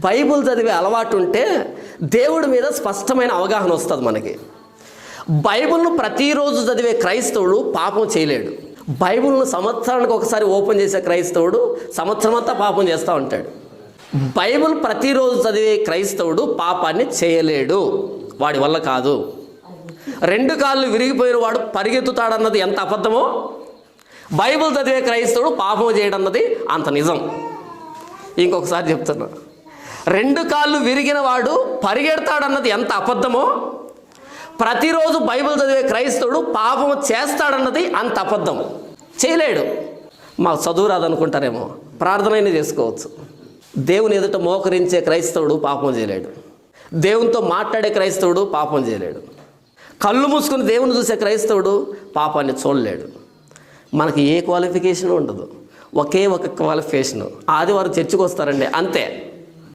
Bible చదివే అలవాటు ఉంటే దేవుడి మీద స్పష్టమైన అవగాహన వస్తుంది మనకి. బైబిల్ను ప్రతిరోజు చదివే క్రైస్తవుడు పాపం చేయలేడు. బైబిల్ను సంవత్సరానికి ఒకసారి ఓపెన్ చేసే క్రైస్తవుడు సంవత్సరం అంతా పాపం చేస్తూ ఉంటాడు. బైబిల్ ప్రతిరోజు చదివే క్రైస్తవుడు పాపాన్ని చేయలేడు, వాడి వల్ల కాదు. 2 కాళ్ళు విరిగిపోయిన వాడు పరిగెత్తుతాడన్నది ఎంత అబద్ధమో, బైబిల్ చదివే క్రైస్తవుడు పాపం చేయడన్నది అంత నిజం. ఇంకొకసారి చెప్తున్నా, 2 కాళ్ళు విరిగిన వాడు పరిగెడతాడన్నది ఎంత అబద్ధమో, ప్రతిరోజు బైబిల్ చదివే క్రైస్తవుడు పాపం చేస్తాడన్నది అంత అబద్ధం. చేయలేడు. మాకు చదువు రాదనుకుంటారేమో, ప్రార్థనైనా చేసుకోవచ్చు. దేవుని ఎదుట మోకరించే క్రైస్తవుడు పాపం చేయలేడు. దేవునితో మాట్లాడే క్రైస్తవుడు పాపం చేయలేడు. కళ్ళు మూసుకుని దేవుని చూసే క్రైస్తవుడు పాపాన్ని చూడలేడు. మనకి ఏ క్వాలిఫికేషన్ ఉండదు, ఒకే ఒక క్వాలిఫికేషను, ఆదివారం చర్చికి వస్తారండి, అంతే.